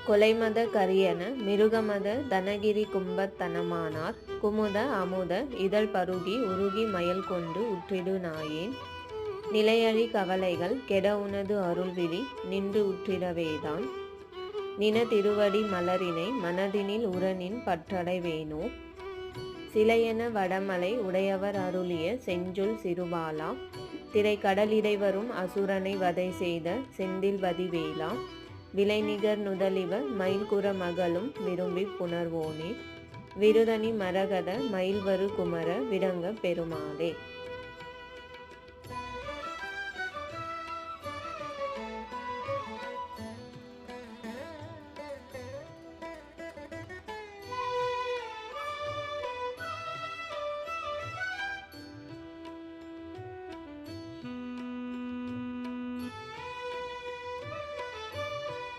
கொலைமத கரியன மிருகமத தனகிரி கும்பத் தனமானார் குமுத அமுத இதழ் பருகி உருகி மயல் கொண்டு உற்றிடு நாயேன் நிலையழி கவலைகள் கெட உனது அருள்விழி நின்று உற்றிடவேதான் நின திருவடி மலரினை மனதினில் உரனின் பற்றடைவேனோ சிலையென வடமலை உடையவர் அருளிய செஞ்சொல் சிறுபாலா திரை கடலிடை வரும் அசுரனை வதை செய்த செந்தில் வதிவேலா விலைநிகர் நுதலிவ மயில்குற மகளும் விரும்பி புணர்வோனே விருதனி மரகத மயில்வரு குமர விடங்க பெருமாளே.